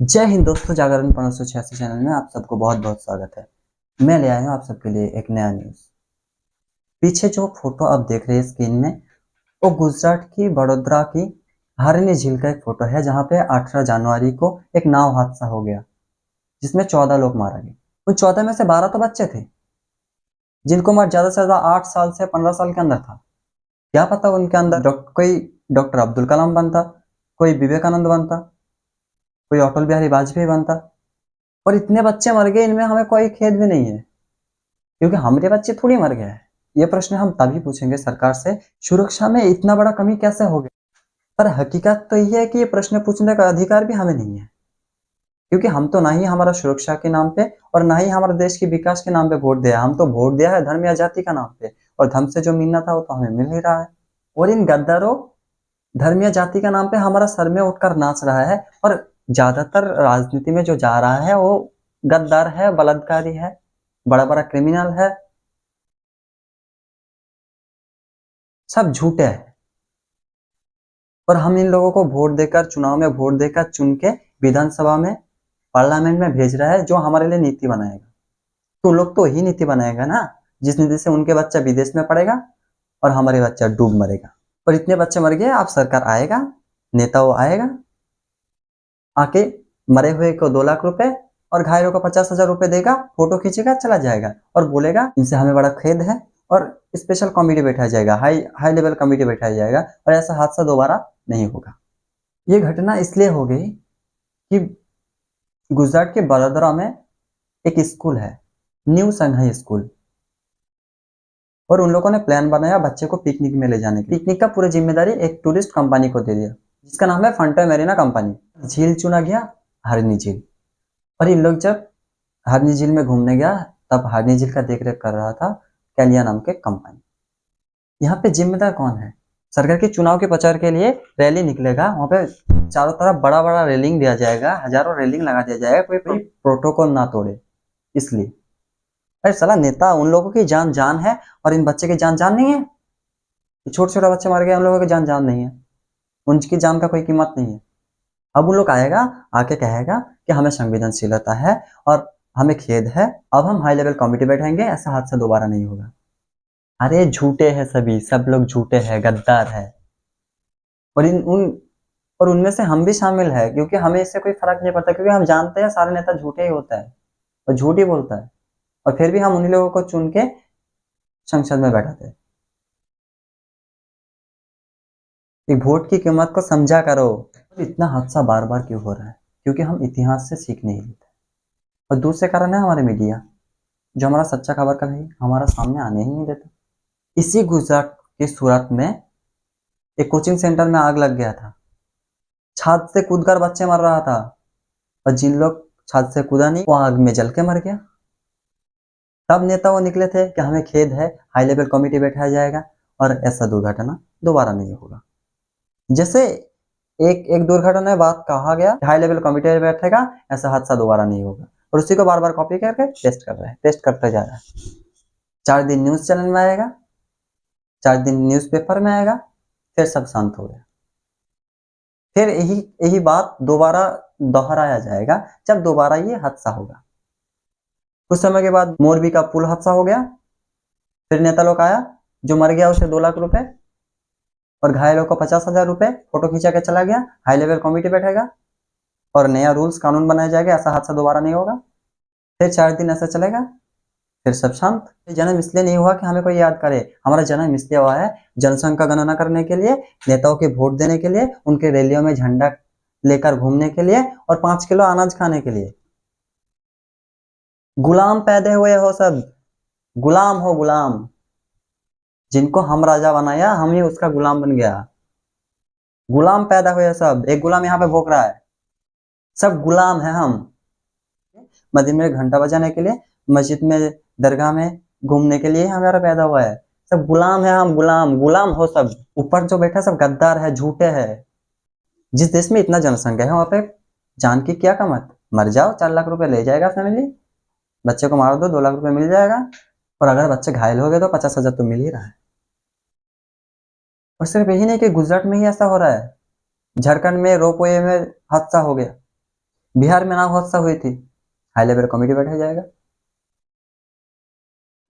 जय हिंद दोस्तों, जागरण 586 चैनल में आप सबको बहुत बहुत स्वागत है। मैं ले आया हूँ आप सबके लिए एक नया न्यूज़। पीछे जो फोटो आप देख रहे हैं स्क्रीन में, वो गुजरात की बड़ोदरा की हरिणी झील का एक फोटो है, जहाँ पे 18 जनवरी को एक नाव हादसा हो गया जिसमें 14 लोग मारा गए। उन 14 में से 12 तो बच्चे थे, जिनको उम्र ज्यादा से ज्यादा 8 साल से 15 साल के अंदर था। क्या पता उनके अंदर कोई डॉक्टर अब्दुल कलाम बनता, कोई विवेकानंद बनता, कोई अटल बिहारी वाजपेयी बनता। और इतने बच्चे मर गए, इनमें हमें कोई खेद भी नहीं है, क्योंकि हमारे बच्चे थोड़ी मर गए हैं। ये प्रश्न हम तभी पूछेंगे सरकार से, सुरक्षा में इतना बड़ा कमी कैसे हो गया। पर हकीकत तो ये है कि ये प्रश्न पूछने का अधिकार भी हमें नहीं है, क्योंकि हम तो ना ही हमारा सुरक्षा के नाम पे और ना ही हमारे देश के विकास के नाम पे वोट दिया। हम तो वोट दिया है धर्म या जाति का नाम पे, और धर्म से जो मिलना था वो तो हमें मिल नहीं रहा है। और इन गद्दारों धर्म या जाति का नाम पे हमारा सर में उठकर नाच रहा है। और ज्यादातर राजनीति में जो जा रहा है वो गद्दार है, बलात्कारी है, बड़ा बड़ा क्रिमिनल है, सब झूठे हैं। और हम इन लोगों को वोट देकर, चुनाव में वोट देकर चुन के विधानसभा में, पार्लियामेंट में भेज रहा है, जो हमारे लिए नीति बनाएगा। तो लोग तो वही नीति बनाएगा ना जिस नीति से उनके बच्चा विदेश में पढ़ेगा और हमारे बच्चा डूब मरेगा। और इतने बच्चे मर गए, अब सरकार आएगा, नेता वो आएगा, आके मरे हुए को 2 लाख रुपए और घायलों को 50,000 रुपए देगा, फोटो खींचेगा, चला जाएगा और बोलेगा इनसे हमें बड़ा खेद है। और स्पेशल कमेटी बैठाया जाएगा, हाई हाई लेवल कमेटी बैठाया जाएगा, और ऐसा हादसा दोबारा नहीं होगा। ये घटना इसलिए हो गई कि गुजरात के बड़ोदरा में एक स्कूल है, न्यू संघाई स्कूल, और उन लोगों ने प्लान बनाया बच्चे को पिकनिक में ले जाने की। पिकनिक का पूरी जिम्मेदारी एक टूरिस्ट कंपनी को दे दिया, जिसका नाम है फंटे मेरीना कंपनी। झील चुना गया, हरिणी झील। और इन लोग जब हरनी झील में घूमने गया, तब हरनी झील का देखरेख कर रहा था कैलिया नाम के कंपनी। यहाँ पे जिम्मेदार कौन है? सरकार के चुनाव के प्रचार के लिए रैली निकलेगा, वहां पे चारों तरफ बड़ा बड़ा रेलिंग दिया जाएगा, हजारों रेलिंग लगा दिया जाएगा, कोई प्रोटोकॉल ना तोड़े इसलिए। अरे साला नेता, उन लोगों की जान जान है और इन बच्चे की जान जान नहीं है। छोटे छोटे बच्चे मर गए, उन लोगों की जान जान नहीं है, उनकी जान का कोई कीमत नहीं है। अब उन लोग आएगा, आके कहेगा कि हमें संवेदनशीलता है और हमें खेद है, अब हम हाई लेवल कमेटी बैठाएंगे, ऐसा हादसा दोबारा नहीं होगा। अरे झूठे हैं सभी, सब लोग झूठे हैं, गद्दार है। और इन उन और उनमें से हम भी शामिल है, क्योंकि हमें इससे कोई फर्क नहीं पड़ता, क्योंकि हम जानते हैं सारे नेता झूठे ही होता है और झूठ ही बोलता है। और फिर भी हम उन्हीं लोगों को चुन के संसद में बैठाते हैं। एक वोट की कीमत को समझा करो। इतना हादसा बार बार क्यों हो रहा है? क्योंकि हम इतिहास से सीख नहीं लेते। और दूसरे कारण है हमारे मीडिया, जो हमारा सच्चा खबर कभी हमारा सामने आने ही नहीं देता। इसी गुजरात के सूरत में एक कोचिंग सेंटर में आग लग गया था, छत से कूदकर बच्चे मर रहा था, और जिन लोग छत से कूदा नहीं वो आग में जल के मर गया। तब नेता वो निकले थे कि हमें खेद है, हाई लेवल कमेटी बैठाया जाएगा और ऐसा दुर्घटना दोबारा नहीं होगा। जैसे एक एक दुर्घटना में बात कहा गया, हाई लेवल कमेटी बैठेगा, ऐसा हादसा दोबारा नहीं होगा, और उसी को बार बार कॉपी करके टेस्ट कर रहा है, टेस्ट करते जा रहा है। 4 दिन न्यूज चैनल में आएगा, 4 दिन न्यूज़पेपर में आएगा, फिर सब शांत हो गया। फिर यही यही बात दोबारा दोहराया जाएगा जब दोबारा ये हादसा होगा। कुछ समय के बाद मोरबी का पुल हादसा हो गया, फिर नेता लोग आया, जो मर गया उसे 2 लाख रुपए और घायलों को 50,000 रुपए, फोटो खींचा के चला गया, हाई लेवल कमेटी बैठेगा और नया रूल्स कानून बनाया जाएगा, ऐसा हादसा दोबारा नहीं होगा। फिर 4 दिन ऐसा चलेगा, फिर सब शांत। जन्म इसलिए नहीं हुआ कि हमें कोई याद करे, हमारा जन्म इसलिए हुआ है जनसंख्या गणना करने के लिए, नेताओं के वोट देने के लिए, उनके रैलियों में झंडा लेकर घूमने के लिए और 5 किलो अनाज खाने के लिए। गुलाम पैदा हुए हो सब, गुलाम हो, गुलाम। जिनको हम राजा बनाया, हम ही उसका गुलाम बन गया। गुलाम पैदा हुए सब, एक गुलाम यहाँ पे भोग रहा है, सब गुलाम है हम। मस्जिद में घंटा बजाने के लिए, मस्जिद में, दरगाह में घूमने के लिए हमारा पैदा हुआ है। सब गुलाम है हम, गुलाम, गुलाम हो सब। ऊपर जो बैठा सब गद्दार है, झूठे है। जिस देश में इतना जनसंख्या है वहां पे जान की क्या कीमत? मर जाओ, 4 लाख रुपए ले जाएगा फैमिली, बच्चे को मार दो, 2 लाख रुपए मिल जाएगा, और अगर बच्चे घायल हो गए तो 50,000 तो मिल ही रहा है। और सिर्फ यही नहीं कि गुजरात में ही ऐसा हो रहा है, झारखंड में रोपवे में हादसा हो गया, बिहार में नाव हादसा हुई थी, हाई लेवल कमेटी बैठा जाएगा।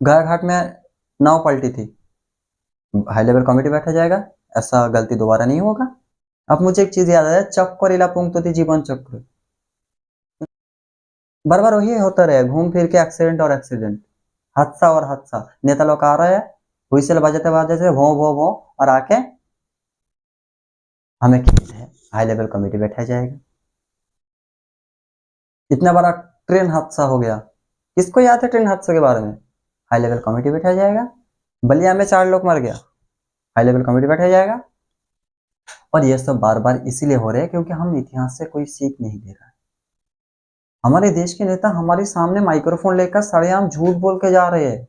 गया घाट में नाव पलटी थी, हाई लेवल कमेटी बैठा जाएगा, ऐसा गलती दोबारा नहीं होगा। अब मुझे एक चीज याद है, चक्कर इला पुंगतोती जीवन चक्र, बार बार वही होता रहे, घूम फिर के एक्सीडेंट और एक्सीडेंट, हादसा और हादसा। नेता लोग आ रहे हैं, हुइसल बजाते बजाते भों भों भों, और आके हमें खेद है, हाई लेवल कमेटी बैठा जाएगा। इतना बड़ा ट्रेन हादसा हो गया, किसको याद है ट्रेन हादसे के बारे में? हाई लेवल कमेटी बैठा जाएगा। बलिया में 4 लोग मर गया, हाई लेवल कमेटी बैठा जाएगा। और ये सब बार बार इसीलिए हो रहे हैं क्योंकि हम इतिहास से कोई सीख नहीं ले रहा है। हमारे देश के नेता हमारे सामने माइक्रोफोन लेकर सरेआम झूठ बोल के जा रहे हैं,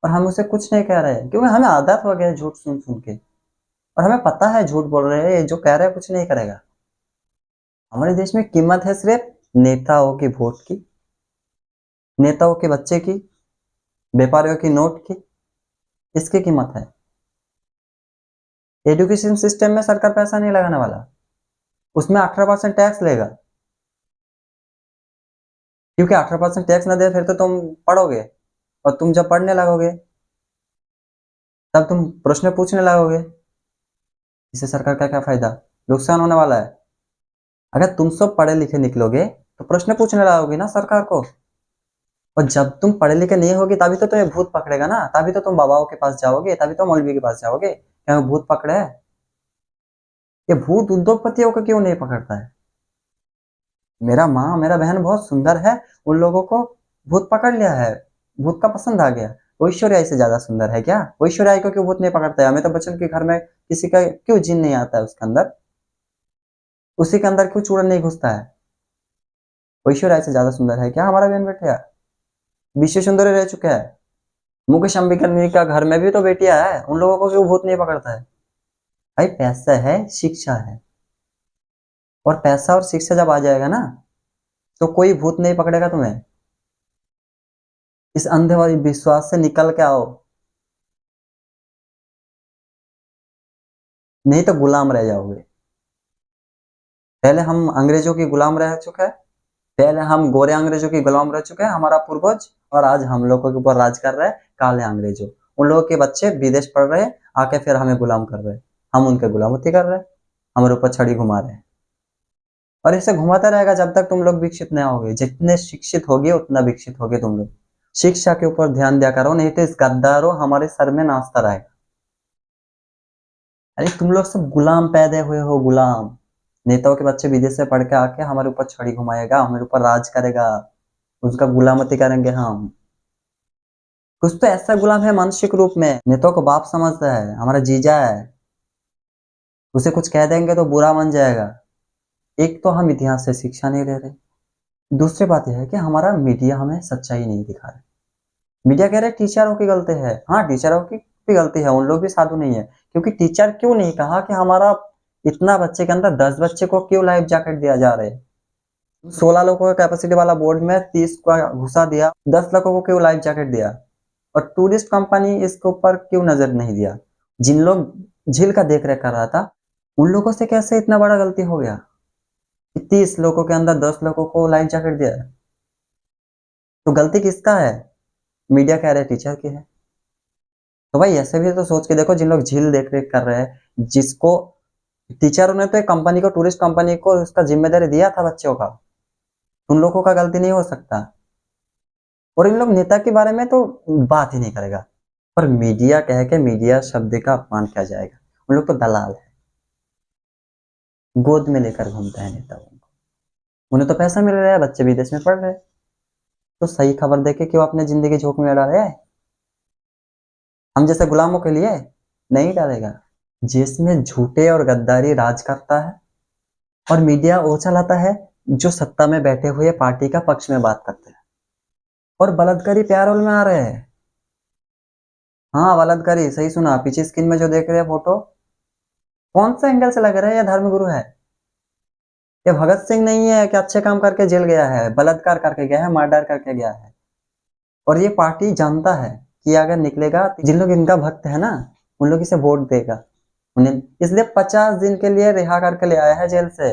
और हम उसे कुछ नहीं कह रहे हैं क्योंकि हमें आदत हो गया है झूठ सुन सुन के, और हमें पता है झूठ बोल रहे हैं, जो कह रहे हैं कुछ नहीं करेगा। हमारे देश में कीमत है सिर्फ नेताओं की वोट की, नेताओं के बच्चे की, व्यापारियों की नोट की, इसकी कीमत है। एजुकेशन सिस्टम में सरकार पैसा नहीं लगाने वाला, उसमें 18% टैक्स लेगा, क्योंकि 18% टैक्स ना दे फिर तो तुम पढ़ोगे, और तुम जब पढ़ने लगोगे तब तुम प्रश्न पूछने लगोगे, इससे सरकार का क्या फायदा? नुकसान होने वाला है। अगर तुम सब पढ़े लिखे निकलोगे तो प्रश्न पूछने लगोगे ना सरकार को, और जब तुम पढ़े लिखे नहीं होगे तभी तो तुम्हें भूत पकड़ेगा ना, तभी तो तुम बाबाओं के पास जाओगे, तभी तो मौलवी के पास जाओगे, क्या भूत पकड़े है? ये भूत उद्योगपतियों को क्यों नहीं पकड़ता है? मेरा माँ मेरा बहन बहुत सुंदर है, उन लोगों को भूत पकड़ लिया है, भूत का पसंद आ गया। ऐश्वर्या से ज्यादा सुंदर है क्या? ऐश्वर्या को क्यों भूत नहीं पकड़ता है? अमिताभ बच्चन के घर में किसी का क्यों जिन नहीं आता है उसके अंदर? उसी के अंदर क्यों चूड़न नहीं घुसता है? ऐश्वर्या से ज्यादा सुंदर है क्या हमारा बहन बेटिया? विश्व सुंदर रह चुका है। मुकेश अंबिका का घर में भी तो बेटियां है, उन लोगों को क्यों भूत नहीं पकड़ता है? भाई पैसा है, शिक्षा है, और पैसा और शिक्षा जब आ जाएगा ना तो कोई भूत नहीं पकड़ेगा तुम्हें। इस अंधे वाली विश्वास से निकल के आओ, नहीं तो गुलाम रह जाओगे। पहले हम अंग्रेजों की गुलाम रह चुके हैं, पहले हम गोरे अंग्रेजों की गुलाम रह चुके हैं हमारा पूर्वज, और आज हम लोगों के ऊपर राज कर रहे हैं काले अंग्रेजों। उन लोगों के बच्चे विदेश पढ़ रहे हैं, आके फिर हमें गुलाम कर रहे हैं, हम उनके गुलामती कर रहे हैं, हमारे ऊपर छड़ी घुमा रहे हैं। और इसे घुमाता रहेगा जब तक तुम लोग विकसित नहीं होगे। जितने शिक्षित होगे उतना विकसित होगे तुम लोग। शिक्षा के ऊपर ध्यान दिया करो, नहीं तो इस गद्दारों हमारे सर में नाचता रहेगा। अरे तुम लोग सब गुलाम पैदा हुए हो, गुलाम। नेताओं के बच्चे विदेश से पढ़ के आके हमारे ऊपर छड़ी घुमाएगा, हमारे ऊपर राज करेगा, उसका गुलामती करेंगे हम। कुछ तो ऐसा गुलाम है मानसिक रूप में, नेताओं को बाप समझता है, हमारा जीजा है, उसे कुछ कह देंगे तो बुरा मान जाएगा। एक तो हम इतिहास से शिक्षा नहीं ले रहे, दूसरी बात यह है कि हमारा मीडिया हमें सच्चाई नहीं दिखा रहा। मीडिया कह रहे टीचरों की गलती है, हाँ टीचरों की भी गलती है, उन लोग भी साधु नहीं है। क्योंकि टीचर क्यों नहीं कहा कि हमारा इतना बच्चे के अंदर 10 बच्चे को क्यों लाइफ जैकेट दिया जा रहा है? 16 लोगों का कैपेसिटी वाला बोर्ड में 30 का घुसा दिया, 10 लोगों को क्यों लाइफ जैकेट दिया? और टूरिस्ट कंपनी इसके ऊपर क्यों नजर नहीं दिया? जिन लोग झील का देख रेख कर रहा था उन लोगों से कैसे इतना बड़ा गलती हो गया? 30 लोगों के अंदर 10 लोगों को लाइफ जैकेट दिया, तो गलती किसका है? मीडिया कह रहे टीचर की है। तो भाई ऐसे भी तो सोच के देखो, जिन लोग झील देख रेख कर रहे हैं, जिसको टीचरों ने तो एक कंपनी को, टूरिस्ट कंपनी को उसका जिम्मेदारी दिया था बच्चों का, उन लोगों का गलती नहीं हो सकता। और इन लोग नेता के बारे में तो बात ही नहीं करेगा, पर मीडिया कह के मीडिया शब्द का अपमान किया जाएगा। उन लोग तो दलाल है, गोद में लेकर घूमते हैं नेताओं को, उन्हें तो पैसा मिल रहा है, बच्चे विदेश में पढ़ रहे हैं, तो सही खबर देके क्यों अपने जिंदगी झोंक में डाले? हम जैसे गुलामों के लिए नहीं डालेगा। जिसमें झूठे और गद्दारी राज करता है, और मीडिया वो चलाता है जो सत्ता में बैठे हुए पार्टी का पक्ष में बात करते हैं, और बलात्कारी प्यार रोल में आ रहे हैं। हाँ बलात्कारी, सही सुना, पीछे स्क्रीन में जो देख रहे हैं फोटो, कौन सा एंगल से लग रहा है? ये धर्मगुरु है, ये भगत सिंह नहीं है कि अच्छे काम करके जेल गया है, बलात्कार करके गया है, मर्डर करके गया है। और ये पार्टी जानता है कि अगर निकलेगा, जिन लोग इनका भक्त है ना उन लोग इसे वोट देगा उन्हें, इसलिए 50 दिन के लिए रिहा करके ले आया है जेल से।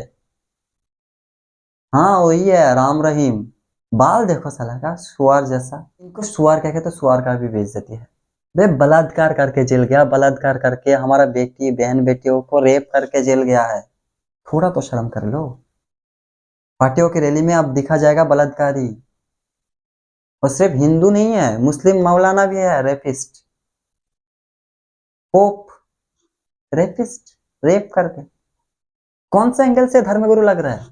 हाँ वही है राम रहीम। बाल देखो साला का सुअर जैसा, इनको सुअर कह के तो सुअर का भी बेइज्जती है। वे बलात्कार करके जेल गया, बलात्कार करके हमारा बेटी बहन बेटियों को रेप करके जेल गया है। थोड़ा तो शर्म कर लो। पार्टियों की रैली में अब दिखा जाएगा बलात्कारी। और सिर्फ हिंदू नहीं है, मुस्लिम मौलाना भी है रेपिस्ट, पोप रेपिस्ट, रेप करके। कौन सा एंगल से धर्मगुरु लग रहा है?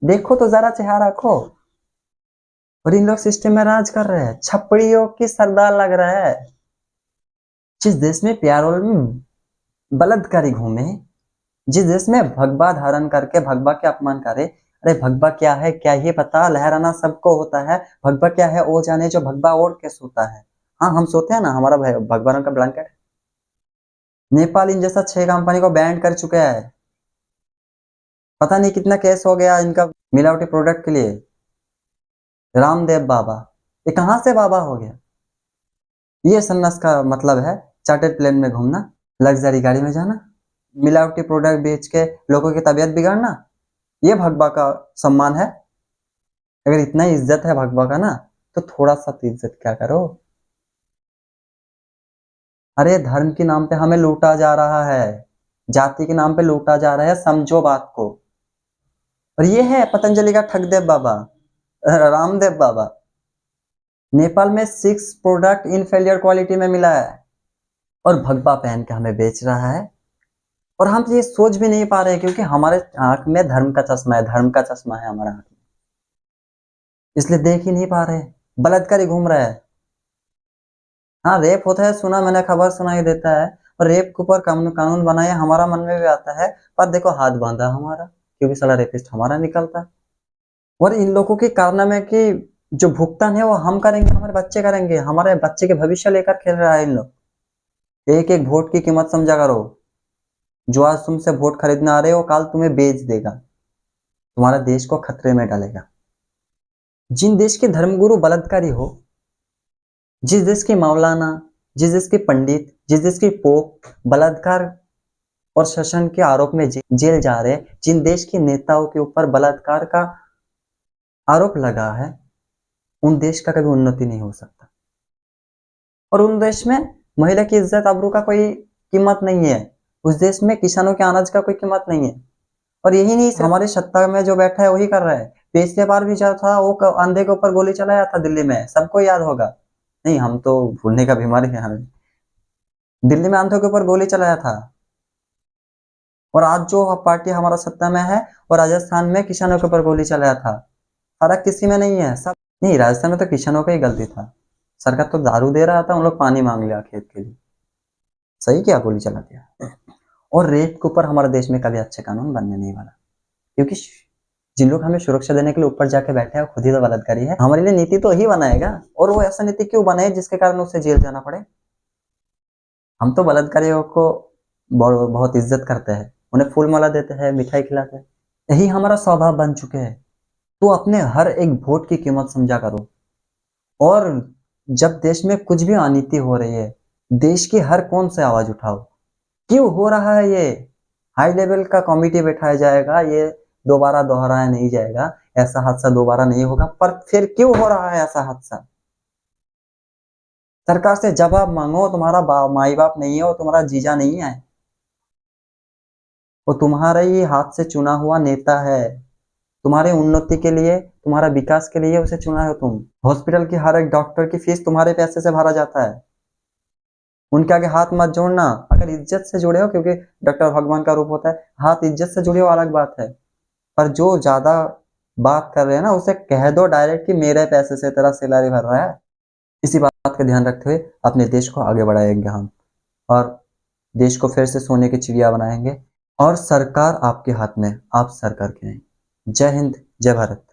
देखो तो जरा चेहरा रखो। और इन लोग सिस्टम में राज कर रहे हैं, छपड़ियों की सरदार लग रहा है। जिस देश में प्यारोल में बलात्कारी घूमे, जिस देश में भगवा धारण करके भगवा के अपमान करे। अरे भगवा क्या है क्या ही पता, लहराना सबको होता है। भगवा क्या है वो जाने जो भगवा ओढ़ के सोता है। हाँ हम सोते हैं ना, हमारा भगवा रंग का ब्लैंकेट। नेपाल इन जैसा 6 कंपनी को बैन कर चुका है। पता नहीं कितना केस हो गया इनका मिलावटी प्रोडक्ट के लिए। रामदेव बाबा, ये कहाँ से बाबा हो गया? ये सन्नास का मतलब है चार्टर्ड प्लेन में घूमना, लग्जरी गाड़ी में जाना, मिलावटी प्रोडक्ट बेच के लोगों की तबीयत बिगाड़ना। ये भगवा का सम्मान है? अगर इतना इज्जत है भगवा का ना, तो थोड़ा सा तो इज्जत क्या करो। अरे धर्म के नाम पे हमें लूटा जा रहा है, जाति के नाम पे लूटा जा रहा है, समझो बात को। और ये है पतंजलि का ठगदेव बाबा, रामदेव बाबा। नेपाल में 6 प्रोडक्ट इनफेरियर क्वालिटी में मिला है और भगवा पहन के हमें बेच रहा है। और हम ये सोच भी नहीं पा रहे क्योंकि हमारे आंख में धर्म का चश्मा है, धर्म का चश्मा है हमारे आंख में, इसलिए देख ही नहीं पा रहे। बलात्कारी घूम रहा है। हाँ रेप होता है, सुना मैंने, खबर सुनाई देता है। और रेप के ऊपर कानून बनाया, हमारा मन में भी आता है। पर देखो हाथ बांधा हमारा, क्योंकि साला रेपिस्ट हमारा निकलता है। और इन लोगों के कारनामे की जो भुगतान है वो हम करेंगे, हमारे बच्चे करेंगे। हमारे बच्चे के भविष्य लेकर खेल रहा है इन लोग। एक एक वोट की कीमत समझा करो। जो आज तुमसे वोट खरीदने आ रहे हो कल तुम्हें बेच देगा, तुम्हारा देश को खतरे में डालेगा। जिन देश के धर्मगुरु बलात्कारी हो, जिस देश के मौलाना, जिस देश के पंडित, जिस देश के पोप बलात्कार और शोषण के आरोप में जेल जा रहे, जिन देश के नेताओं के ऊपर बलात्कार का आरोप लगा है, उन देश का कभी उन्नति नहीं हो सकता। और उन देश में महिला की इज्जत आबरू का कोई कीमत नहीं है। उस देश में किसानों के अनाज का कोई कीमत नहीं है। और यही नहीं, हमारी सत्ता में जो बैठा है वही कर रहा है। पिछले बार भी जो था वो अंधे के ऊपर गोली चलाया था दिल्ली में, सबको याद होगा। नहीं हम तो भूलने का बीमारी है हमें। दिल्ली में अंधों के ऊपर गोली चलाया था। और आज जो पार्टी हमारा सत्ता में है, और राजस्थान में किसानों के ऊपर गोली चलाया था। फर्क किसी में नहीं है सब। नहीं राजस्थान में तो किसानों का ही गलती था, सरकार तो दारू दे रहा था, उन लोग पानी मांग लिया खेत के लिए, सही क्या गोली चला दिया। और रेप के ऊपर हमारे देश में कभी अच्छे कानून बनने नहीं वाला, क्योंकि जिन लोग हमें सुरक्षा देने के लिए ऊपर जाके बैठे हैं खुद ही तो बलात्कारी है। हमारे लिए नीति तो ही बनाएगा, और वो ऐसा नीति क्यों बनाए जिसके कारण उसे जेल जाना पड़े। हम तो बलात्कारियों को बहुत इज्जत करते हैं, उन्हें फूल माला देते हैं, मिठाई खिलाते हैं। यही हमारा स्वभाव बन चुके हैं। तो अपने हर एक वोट की कीमत समझा करो। और जब देश में कुछ भी अनीति हो रही है, देश की हर कौन से आवाज उठाओ। क्यों हो रहा है ये? हाई लेवल का कमेटी बैठाया जाएगा, ये दोबारा दोहराया नहीं जाएगा, ऐसा हादसा दोबारा नहीं होगा। पर फिर क्यों हो रहा है ऐसा हादसा? सरकार से जवाब मांगो। तुम्हारा माई बाप नहीं है, वो तुम्हारा जीजा नहीं है, वो तुम्हारा ही हाथ से चुना हुआ नेता है। तुम्हारे उन्नति के लिए, तुम्हारा विकास के लिए उसे चुना है तुम। हॉस्पिटल की हर एक डॉक्टर की फीस तुम्हारे पैसे से भरा जाता है। उनके आगे हाथ मत जोड़ना। अगर इज्जत से जुड़े हो, क्योंकि डॉक्टर भगवान का रूप होता है, हाथ इज्जत से जुड़े हो अलग बात है। पर जो ज्यादा बात कर रहे हैं ना, उसे कह दो डायरेक्ट कि मेरे पैसे से तेरा सैलरी भर रहा है। इसी बात का ध्यान रखते हुए अपने देश को आगे बढ़ाएंगे हम, और देश को फिर से सोने की चिड़िया बनाएंगे। और सरकार आपके हाथ में, आप सरकार की नहीं। जय हिंद, जय भारत।